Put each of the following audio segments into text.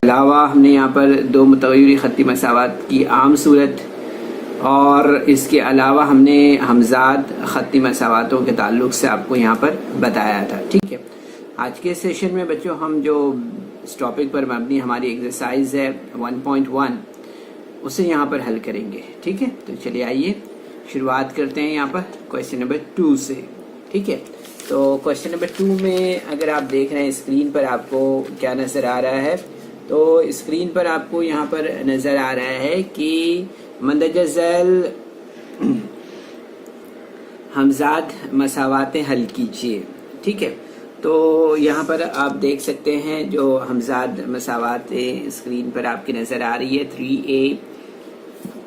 अलावा हमने यहाँ पर दो मुतग़य्यर ख़त्ती मसावात की आम सूरत और इसके अलावा हमने हमज़ाद ख़त्ती मसावातों के ताल्लुक़ से आपको यहाँ पर बताया था। ठीक है, आज के सेशन में बच्चों हम जो इस टॉपिक पर मबनी हमारी एक्सरसाइज है 1.1 उसे यहाँ पर हल करेंगे। ठीक है, तो चलिए आइए शुरुआत करते हैं यहाँ पर क्वेश्चन नंबर 2 से। ठीक है, तो क्वेश्चन नंबर 2 में अगर आप देख रहे हैं स्क्रीन पर आपको क्या नज़र आ रहा है, तो स्क्रीन पर आपको यहाँ पर नज़र आ रहा है कि मंदरजा झैल हमज़ाद मसावातें हल कीजिए। ठीक है, तो यहाँ पर आप देख सकते हैं जो हमज़ाद मसावातें स्क्रीन पर आपकी नज़र आ रही है 3a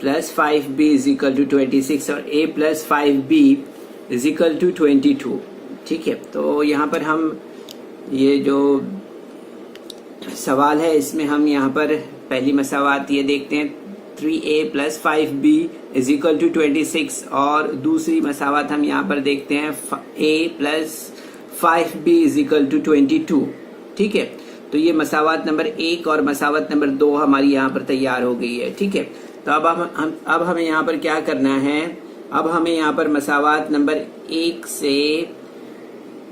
+ 5b = 26 और a + 5b = 22। ठीक है, तो यहाँ पर हम ये जो सवाल है इसमें हम यहाँ पर पहली मसावात ये देखते हैं 3a + 5b = 26 और दूसरी मसावात हम यहाँ पर देखते हैं a + 5b = 22। ठीक है, तो ये मसावात नंबर 1 और मसावत नंबर 2 हमारी यहाँ पर तैयार हो गई है। ठीक है, तो अब हमें यहाँ पर क्या करना है, अब हमें यहाँ पर मसावात नंबर 1 से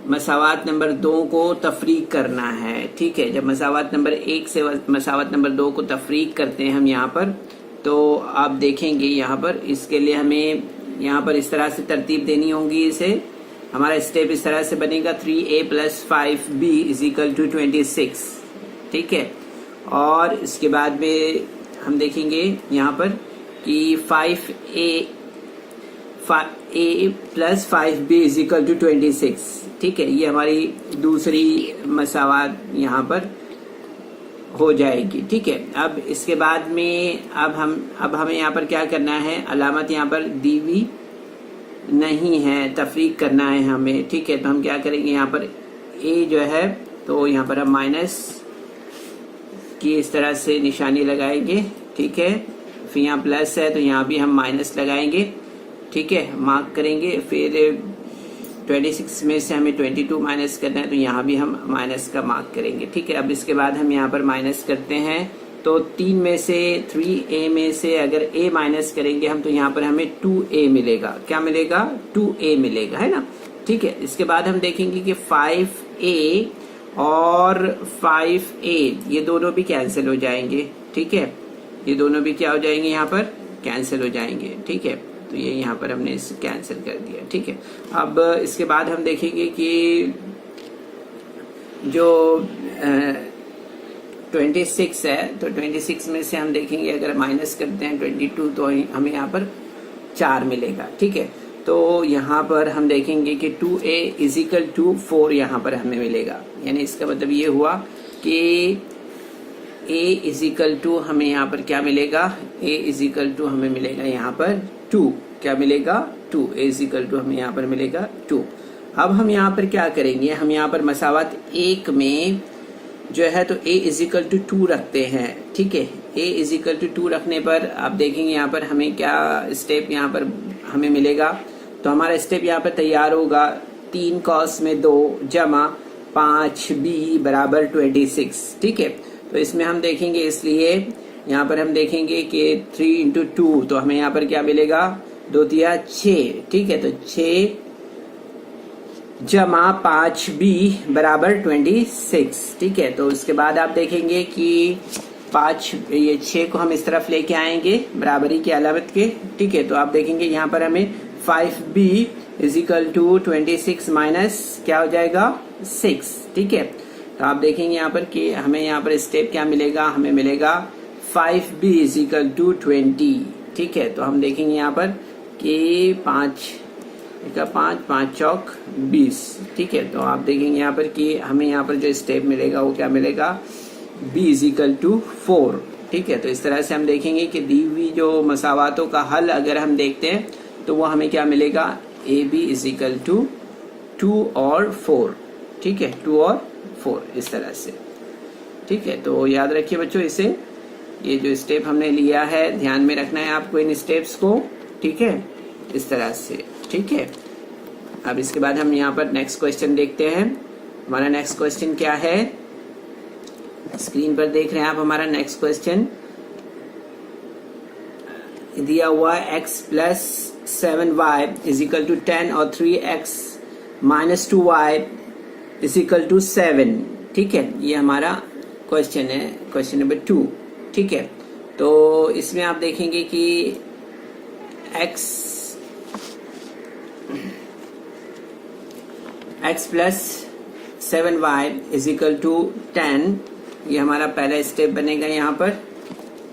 मसावात नंबर 2 को तफरीक करना है। ठीक है, जब मसावात नंबर 1 से मसावत नंबर 2 को तफरीक करते हैं हम यहाँ पर, तो आप देखेंगे यहाँ पर इसके लिए हमें यहाँ पर इस तरह से तरतीब देनी होगी। इसे हमारा स्टेप इस तरह से बनेगा 3a + 5b = 26। ठीक है, और इसके बाद में हम देखेंगे यहाँ पर कि 5a + 5b = 26। ठीक है, ये हमारी दूसरी मसावात यहाँ पर हो जाएगी। ठीक है, अब इसके बाद में अब हमें यहाँ पर क्या करना है, अलामत यहाँ पर दी हुई नहीं है, तफरीक करना है हमें। ठीक है, तो हम क्या करेंगे, यहाँ पर a जो है तो यहाँ पर हम माइनस की इस तरह से निशानी लगाएंगे। ठीक है, फिर यहाँ प्लस है तो यहाँ भी हम माइनस लगाएंगे। ठीक है, मार्क करेंगे। फिर 26 में से हमें 22 माइनस करना है तो यहाँ भी हम माइनस का मार्क करेंगे। ठीक है, अब इसके बाद हम यहाँ पर माइनस करते हैं तो 3 में से 3a में से अगर a माइनस करेंगे हम तो यहाँ पर हमें 2a मिलेगा। क्या मिलेगा? 2a मिलेगा, है ना। ठीक है, इसके बाद हम देखेंगे कि 5a और 5a ये दोनों भी कैंसिल हो जाएंगे। ठीक है, ये दोनों भी क्या हो जाएंगे, यहाँ पर कैंसिल हो जाएंगे। ठीक है, तो ये यहाँ पर हमने इसे कैंसिल कर दिया। ठीक है, अब इसके बाद हम देखेंगे कि जो 26 है तो 26 में से हम देखेंगे अगर माइनस करते हैं 22 तो हमें यहाँ पर 4 मिलेगा। ठीक है, तो यहाँ पर हम देखेंगे कि 2a = 4 यहाँ पर हमें मिलेगा। यानी इसका मतलब ये हुआ कि a = हमें यहाँ पर क्या मिलेगा, a = हमें मिलेगा यहाँ पर 2। क्या मिलेगा? 2। a = हमें यहाँ पर मिलेगा 2। अब हम यहाँ पर क्या करेंगे, हम यहाँ पर मसावत 1 में जो है तो a = 2 रखते हैं। ठीक है, a = 2 रखने पर आप देखेंगे यहाँ पर हमें क्या स्टेप यहाँ पर हमें मिलेगा। तो हमारा स्टेप यहाँ पर तैयार होगा 3 cos में 2 जमा 5b = 26। ठीक है, तो इसमें हम देखेंगे, इसलिए यहाँ पर हम देखेंगे कि 3 × 2 तो हमें यहाँ पर क्या मिलेगा, 2 × 6। ठीक है, तो 6 जमा 5b = 26। ठीक है, तो उसके बाद आप देखेंगे कि 6 को हम इस तरफ लेके आएंगे बराबरी की अलामत के। ठीक है, तो आप देखेंगे यहाँ पर हमें 5b = 26 माइनस क्या हो जाएगा, 6। ठीक है, तो आप देखेंगे यहाँ पर कि हमें यहाँ पर स्टेप क्या मिलेगा, हमें मिलेगा 5b = 20। ठीक है, तो हम देखेंगे यहाँ पर कि 5 चौक 20। ठीक है, तो आप देखेंगे यहाँ पर कि हमें यहाँ पर जो स्टेप मिलेगा वो क्या मिलेगा, b = 4। ठीक है, तो इस तरह से हम देखेंगे कि दी हुई जो मसावातों का हल अगर हम देखते हैं तो वो हमें क्या मिलेगा, ab = 2 और 4। ठीक है, 2 और 4 इस तरह से। ठीक है, तो याद रखिए बच्चों, इसे ये जो स्टेप हमने लिया है ध्यान में रखना है आपको इन स्टेप्स को। ठीक है, इस तरह से। ठीक है, अब इसके बाद हम यहाँ पर नेक्स्ट क्वेश्चन देखते हैं। हमारा नेक्स्ट क्वेश्चन क्या है, स्क्रीन पर देख रहे हैं आप हमारा नेक्स्ट क्वेश्चन दिया हुआ x plus 7y is equal to 10 और 3x minus 2y is equal to 7। ठीक है, ये हमारा क्वेश्चन है, क्वेश्चन नंबर 2। ठीक है, तो इसमें आप देखेंगे कि x plus 7y is equal to 10, ये हमारा पहला स्टेप बनेगा यहाँ पर।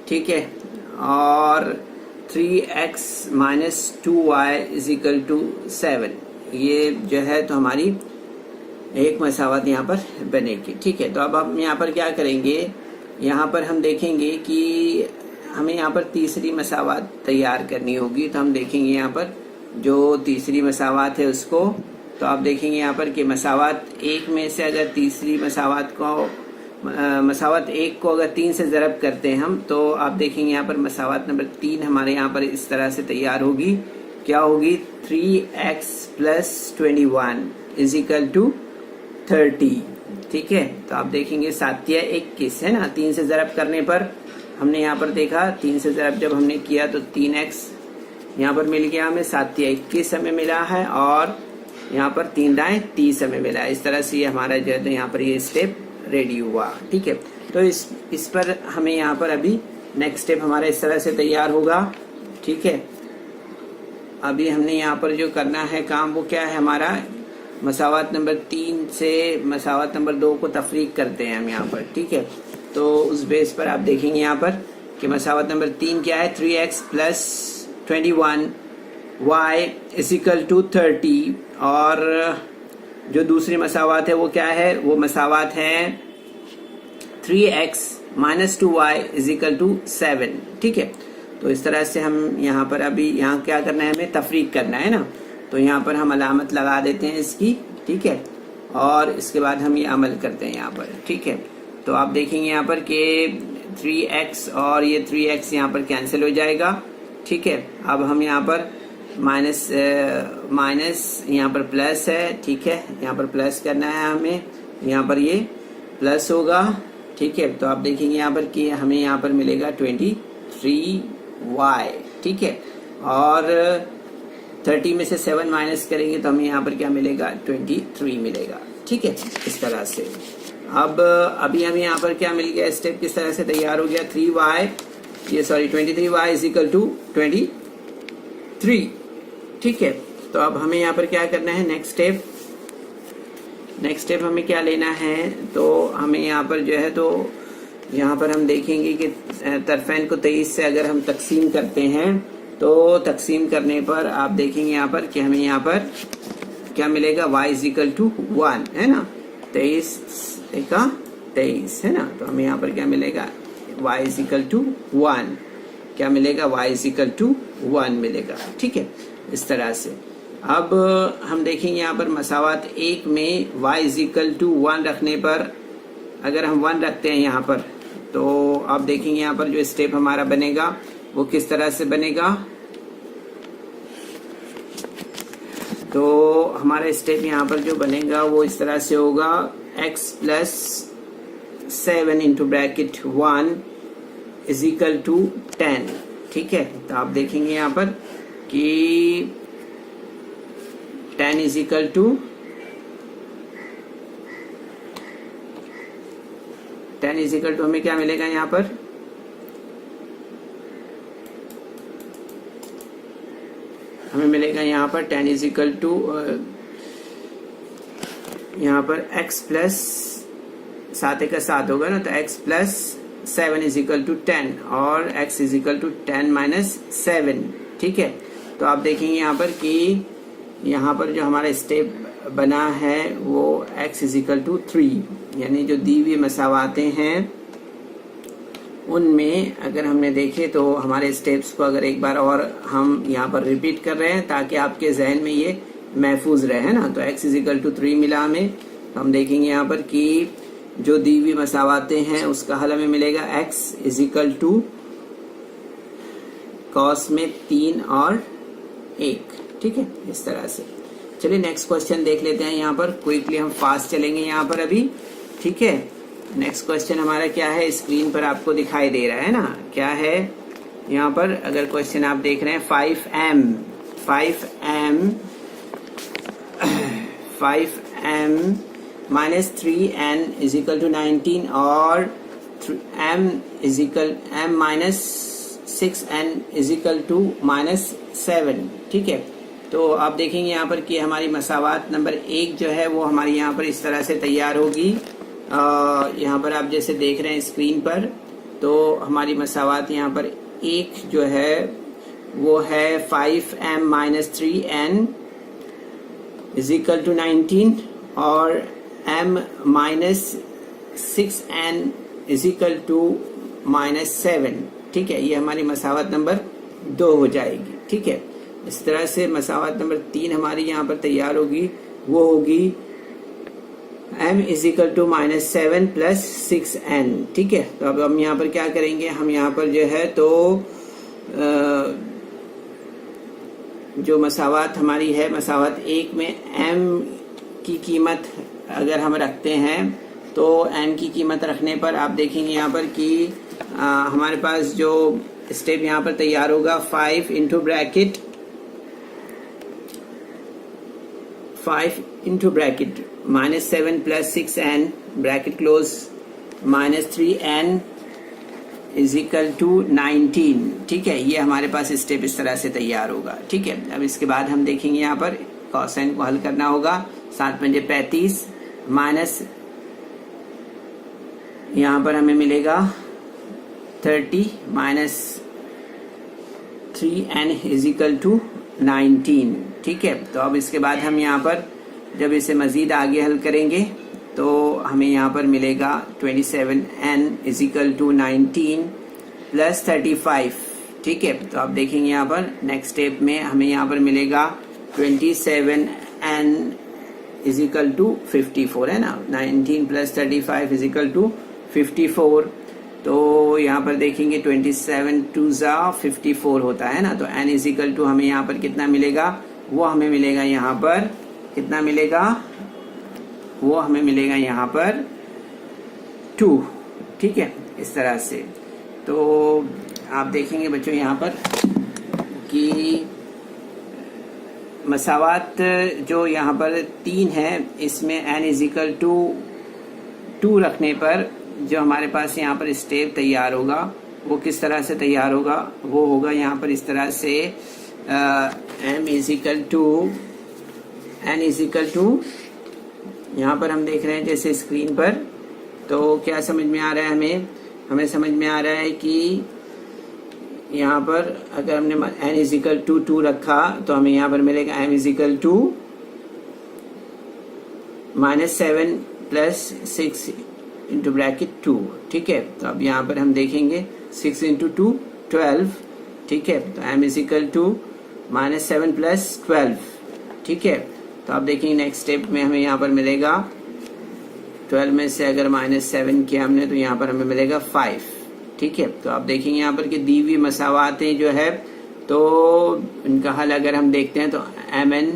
ठीक है, और 3x minus 2y is equal to 7, ये जो है तो हमारी एक मसावत यहाँ पर बनेगी। ठीक है, तो अब हम यहाँ पर क्या करेंगे, यहाँ पर हम देखेंगे कि हमें यहाँ पर तीसरी मसावत तैयार करनी होगी। तो हम देखेंगे यहाँ पर जो तीसरी मसावत है उसको, तो आप देखेंगे यहाँ पर कि मसावत एक में से अगर तीसरी मसावत एक को अगर 3 से ज़रब करते हैं हम, तो आप देखेंगे यहाँ पर मसावत नंबर 3 हमारे यहाँ पर इस तरह से तैयार होगी। क्या होगी, 3x plus 21 is equal to 30। ठीक है, तो आप देखेंगे 7 या 21 है ना, 3 से ज़रब करने पर हमने यहाँ पर देखा 3 से ज़रब जब हमने किया तो 3x यहाँ पर मिल गया हमें, 7 या 21 हमें मिला है, और यहाँ पर 3 दाएं 30 हमें मिला है। इस तरह से ये हमारा जो है तो यहाँ पर ये स्टेप रेडी हुआ। ठीक है, तो इस पर हमें यहाँ पर अभी नेक्स्ट स्टेप हमारा इस तरह से तैयार होगा। ठीक है, अभी हमने यहाँ पर जो करना है काम वो क्या है, हमारा मसावत नंबर 3 से मसावत नंबर 2 को तफरीक करते हैं हम यहाँ पर। ठीक है, तो उस बेस पर आप देखेंगे यहाँ पर कि मसावत नंबर 3 क्या है, 3x plus 21 y is equal to 30, और जो दूसरी मसावत है वो क्या है, वो मसावत है 3x minus 2y is equal to 7। ठीक है, तो इस तरह से हम यहाँ पर अभी यहाँ क्या करना है, हमें तफरीक करना है ना, तो यहाँ पर हम अलामत लगा देते हैं इसकी। ठीक है, और इसके बाद हम ये अमल करते हैं यहाँ पर। ठीक है, तो आप देखेंगे यहाँ पर कि 3x और ये 3x यहाँ पर कैंसिल हो जाएगा। ठीक है, अब हम यहाँ पर माइनस यहाँ पर प्लस है। ठीक है, यहाँ पर प्लस करना है हमें, यहाँ पर ये प्लस होगा। ठीक है, तो आप देखेंगे यहाँ पर कि हमें यहाँ पर मिलेगा 23y। ठीक है, और 30 में से 7 माइनस करेंगे तो हमें यहाँ पर क्या मिलेगा, 23 मिलेगा। ठीक है, इस तरह से अब अभी हमें यहाँ पर क्या मिल गया, स्टेप किस तरह से तैयार हो गया, 23y इज इक्वल टू 23। ठीक है, तो अब हमें यहाँ पर क्या करना है, नेक्स्ट स्टेप हमें क्या लेना है, तो हमें यहाँ पर जो है तो यहाँ पर हम देखेंगे कि तरफैन को 23 से अगर हम तकसीम करते हैं तो तकसीम करने पर आप देखेंगे यहाँ पर कि हमें यहाँ पर क्या मिलेगा, y इज इक्वल टू 1 है ना, 23 है ना, तो हमें यहाँ पर क्या मिलेगा, y इज इक्वल टू 1, क्या मिलेगा, y इज इक्वल टू 1 मिलेगा। ठीक है, इस तरह से अब हम देखेंगे यहाँ पर मसावत 1 में y इज इक्वल टू 1 रखने पर, अगर हम 1 रखते हैं यहाँ पर, तो आप देखेंगे यहाँ पर जो स्टेप हमारा बनेगा वो किस तरह से बनेगा, तो हमारा स्टेप यहाँ पर जो बनेगा वो इस तरह से होगा, x plus 7 into bracket 1 is equal to 10। ठीक है, तो आप देखेंगे यहाँ पर कि 10 is equal to 10 is equal to हमें क्या मिलेगा यहाँ पर, हमें मिलेगा यहाँ पर 10 इज इक्वल टू यहाँ पर x प्लस 7 का 7 होगा ना, तो x plus 7 is equal to 10 और x is equal to 10 minus 7। ठीक है, तो आप देखेंगे यहाँ पर कि यहाँ पर जो हमारा स्टेप बना है वो x इज इक्वल टू 3, यानी जो दी हुई मसावातें हैं उनमें अगर हमने देखे तो हमारे स्टेप्स को अगर एक बार और हम यहाँ पर रिपीट कर रहे हैं ताकि आपके जहन में ये महफूज रहे ना, तो x इज इक्वल टू 3 मिला हमें। तो हम देखेंगे यहाँ पर कि जो दी हुई मसावातें हैं उसका हल हमें मिलेगा x is equal to cos में 3 और 1। ठीक है, इस तरह से। चलिए नेक्स्ट क्वेश्चन देख लेते हैं। यहाँ पर क्विकली हम फास्ट चलेंगे यहाँ पर अभी। ठीक है, नेक्स्ट क्वेश्चन हमारा क्या है, स्क्रीन पर आपको दिखाई दे रहा है ना, क्या है यहाँ पर। अगर क्वेश्चन आप देख रहे हैं 5m minus 3n is equal to 19 और m minus 6n is equal to minus 7। ठीक है, तो आप देखेंगे यहाँ पर कि हमारी मसावात नंबर 1 जो है वो हमारी यहाँ पर इस तरह से तैयार होगी। यहाँ पर आप जैसे देख रहे हैं स्क्रीन पर, तो हमारी मसावात यहाँ पर 1 जो है वो है 5m minus 3n is equal to 19 और m minus 6n is equal to minus 7। ठीक है, ये हमारी मसावत नंबर 2 हो जाएगी। ठीक है, इस तरह से मसावत नंबर 3 हमारी यहाँ पर तैयार होगी, वो होगी m is equal to minus 7 plus 6n। ठीक है, तो अब हम यहाँ पर क्या करेंगे, हम यहाँ पर जो है तो जो मसावत हमारी है, मसावत 1 में m की कीमत अगर हम रखते हैं तो m की कीमत रखने पर आप देखेंगे यहाँ पर कि हमारे पास जो स्टेप यहाँ पर तैयार होगा 5 into bracket minus 7 plus 6n bracket close minus 3n is equal to 19। ठीक है, ये हमारे पास स्टेप इस तरह से तैयार होगा। ठीक है, अब इसके बाद हम देखेंगे यहाँ पर कोसाइन को हल करना होगा। 7 पंजे 35 माइनस यहाँ पर हमें मिलेगा 30 minus 3n is equal to 19। ठीक है, तो अब इसके बाद हम यहाँ पर जब इसे मजीद आगे हल करेंगे तो हमें यहाँ पर मिलेगा 27n is equal to 19 plus 35। ठीक है, तो आप देखेंगे यहाँ पर नेक्स्ट स्टेप में हमें यहाँ पर मिलेगा 27n इज इक्वल टू 54 है ना, 19 प्लस 35 इज इक्वल टू 54। तो यहाँ पर देखेंगे 27 2 ज़ा 54 होता है ना, तो n इज इक्वल टू हमें यहाँ पर कितना मिलेगा, वो हमें मिलेगा यहाँ पर कितना मिलेगा, वो हमें मिलेगा यहाँ पर 2। ठीक है, इस तरह से। तो आप देखेंगे बच्चों यहाँ पर कि मसावात जो यहाँ पर 3 है, इसमें n इज इक्वल टू 2 रखने पर जो हमारे पास यहाँ पर स्टेप तैयार होगा वो किस तरह से तैयार होगा, वो होगा यहाँ पर इस तरह से m is equal to n is equal to, यहाँ पर हम देख रहे हैं जैसे स्क्रीन पर, तो क्या समझ में आ रहा है हमें समझ में आ रहा है कि यहाँ पर अगर हमने n इज इक्वल टू 2 रखा तो हमें यहाँ पर मिलेगा m is equal to minus 7 plus 6 into bracket 2। ठीक है, तो अब यहाँ पर हम देखेंगे 6 इंटू 2 12। ठीक है, तो m is equal to minus 7 plus 12। ठीक है, तो आप देखेंगे नेक्स्ट स्टेप में हमें यहाँ पर मिलेगा 12 में से अगर माइनस 7 किया हमने तो यहाँ पर हमें मिलेगा 5। ठीक है, तो आप देखेंगे यहाँ पर कि दी हुई मसावातें जो है तो इनका हल अगर हम देखते हैं तो mn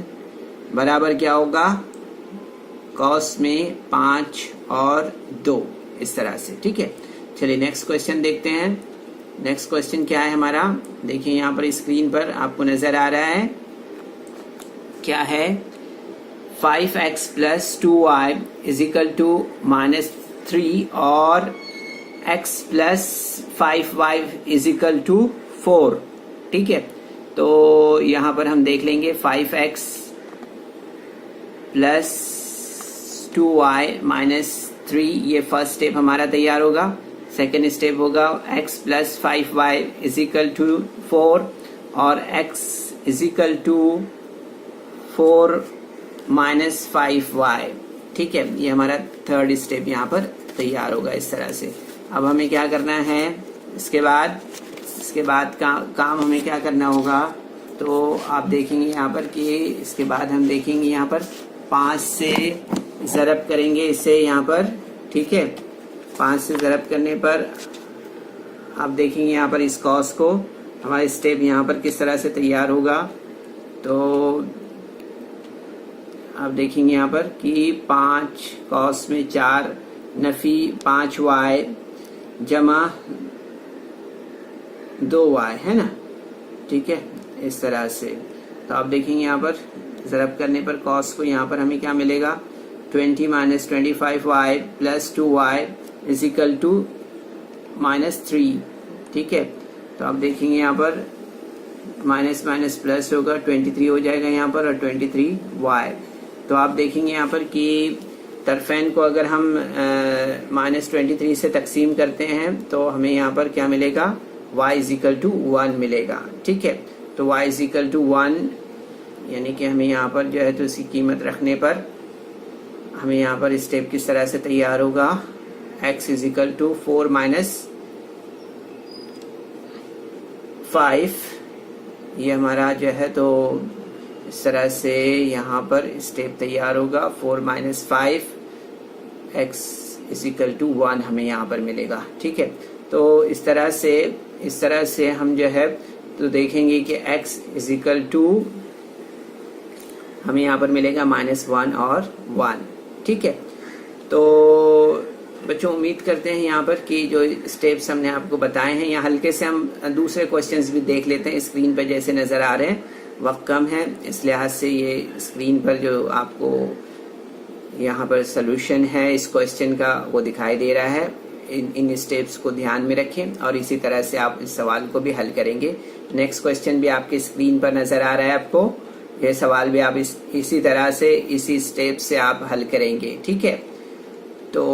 बराबर क्या होगा, कॉस में 5 और 2 इस तरह से। ठीक है, चलिए नेक्स्ट क्वेश्चन देखते हैं। नेक्स्ट क्वेश्चन क्या है हमारा, देखिए यहाँ पर स्क्रीन पर आपको नजर आ रहा है, क्या है 5x plus 2y is equal to minus 3 और x plus 5y is equal to 4। ठीक है, तो यहाँ पर हम देख लेंगे 5x प्लस 2y माइनस 3, ये फर्स्ट स्टेप हमारा तैयार होगा। सेकेंड स्टेप होगा x plus 5y is equal to 4 और x is equal to 4 minus 5y। ठीक है, ये हमारा थर्ड स्टेप यहाँ पर तैयार होगा इस तरह से। अब हमें क्या करना है, इसके बाद काम हमें क्या करना होगा, तो आप देखेंगे यहाँ पर कि इसके बाद हम देखेंगे यहाँ पर 5 से ज़रब करेंगे इसे यहाँ पर। ठीक है, 5 से ज़रब करने पर आप देखेंगे यहाँ पर इस कॉस को, हमारा स्टेप यहाँ पर किस तरह से तैयार होगा, तो आप देखेंगे यहाँ पर कि 5 कॉस में 4 नफ़ी 5y जमा 2y है ना, ठीक है, इस तरह से। तो आप देखेंगे यहाँ पर ज़रब करने पर कॉस को यहाँ पर हमें क्या मिलेगा, 20 minus 25y plus 2y is equal to -3, ठीक है। तो आप देखेंगे यहाँ पर माइनस माइनस प्लस होगा, 23 हो जाएगा यहाँ पर और 23y। तो आप देखेंगे यहाँ पर कि तरफेन को अगर हम -23 से तकसीम करते हैं तो हमें यहाँ पर क्या मिलेगा, y इज इक्वल टू 1 मिलेगा, ठीक है। तो y इज इक्वल टू 1 यानी कि हमें यहाँ पर जो है तो इसकी कीमत रखने पर हमें यहाँ पर स्टेप किस तरह से तैयार होगा, x is equal to 4 minus 5, ये हमारा जो है तो इस तरह से यहाँ पर स्टेप तैयार होगा, 4 minus 5 x is equal to 1 हमें यहाँ पर मिलेगा, ठीक है। तो इस तरह से हम जो है तो देखेंगे कि x इज इक्वल टू हमें यहाँ पर मिलेगा -1 और 1, ठीक है। तो बच्चों उम्मीद करते हैं यहाँ पर कि जो स्टेप्स हमने आपको बताए हैं, यहाँ हल्के से हम दूसरे क्वेश्चंस भी देख लेते हैं। स्क्रीन पर जैसे नज़र आ रहे हैं, वक्त कम है, इस लिहाज से ये स्क्रीन पर जो आपको यहाँ पर सलूशन है इस क्वेश्चन का वो दिखाई दे रहा है। इन स्टेप्स को ध्यान में रखें और इसी तरह से आप इस सवाल को भी हल करेंगे। नेक्स्ट क्वेश्चन भी आपकी स्क्रीन पर नज़र आ रहा है आपको, यह सवाल भी आप इसी तरह से इसी स्टेप से आप हल करेंगे, ठीक है। तो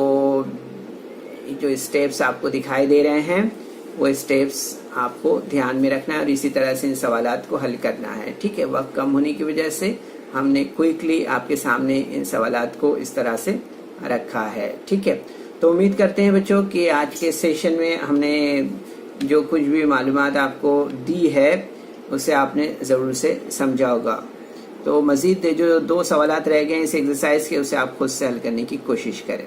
जो स्टेप्स आपको दिखाई दे रहे हैं वो स्टेप्स आपको ध्यान में रखना है और इसी तरह से इन सवालात को हल करना है, ठीक है। वक्त कम होने की वजह से हमने क्विकली आपके सामने इन सवालात को इस तरह से रखा है, ठीक है। तो उम्मीद करते हैं बच्चों कि आज के सेशन में हमने जो कुछ भी मालूमात आपको दी है उसे आपने ज़रूर से समझा होगा। तो मज़ीद जो 2 सवालात रह गए इस एक्सरसाइज के, उसे आप खुद से हल करने की कोशिश करें।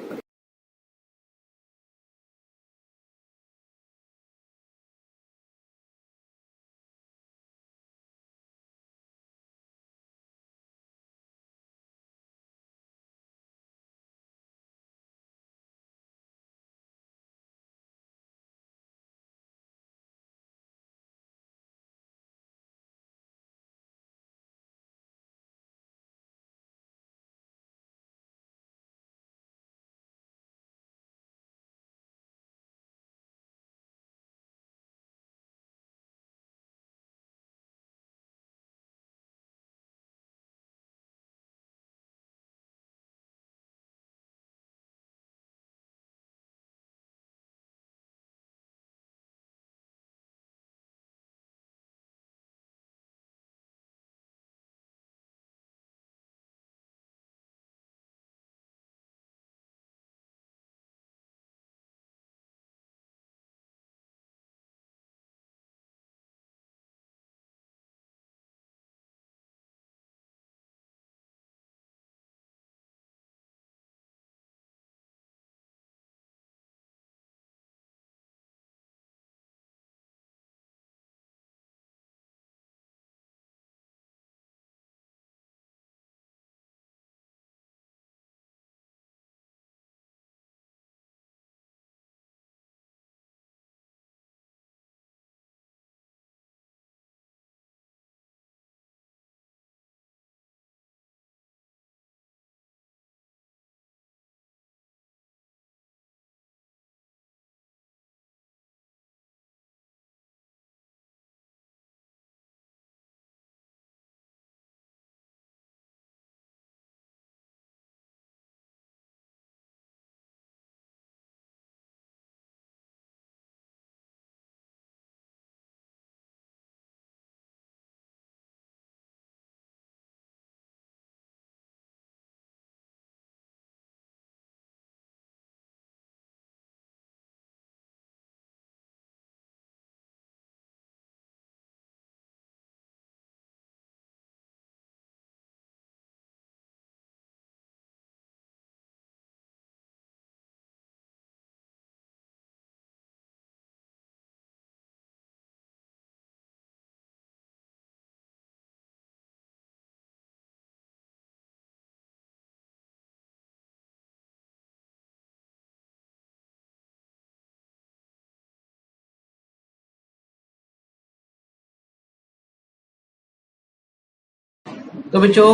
तो बच्चों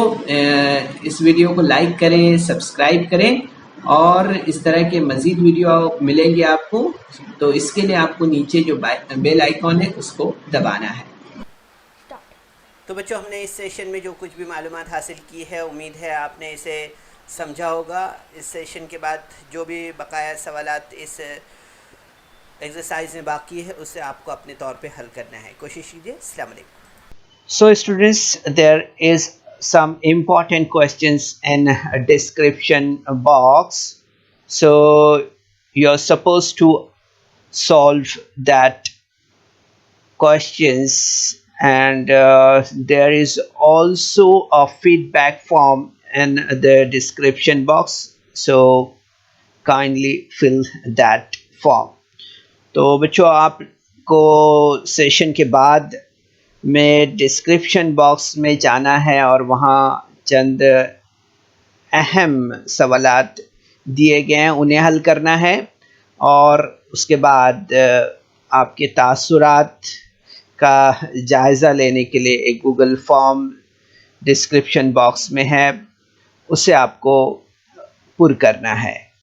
इस वीडियो को लाइक करें, सब्सक्राइब करें और इस तरह के मज़ीद वीडियो मिलेंगे आपको। तो इसके लिए आपको नीचे जो बेल आइकॉन है उसको दबाना है। तो बच्चों, हमने इस सेशन में जो कुछ भी मालूमात हासिल की है, उम्मीद है आपने इसे समझा होगा। इस सेशन के बाद जो भी बकाया सवालात इस एक्सरसाइज में बाकी है उसे आपको अपने तौर पे हल करना है। कोशिश कीजिए। अस्सलाम वालेकुम। So students, there is some important questions in a description box. So you're supposed to solve that questions, and there is also a feedback form in the description box. So kindly fill that form. तो बच्चों, आपको session के बाद में description box में जाना है और वहाँ चंद अहम सवालात दिए गए हैं, उन्हें हल करना है। और उसके बाद आपके तासुरात का जायज़ा लेने के लिए एक गूगल फॉर्म डिस्क्रिप्शन बॉक्स में है, उसे आपको पुर करना है।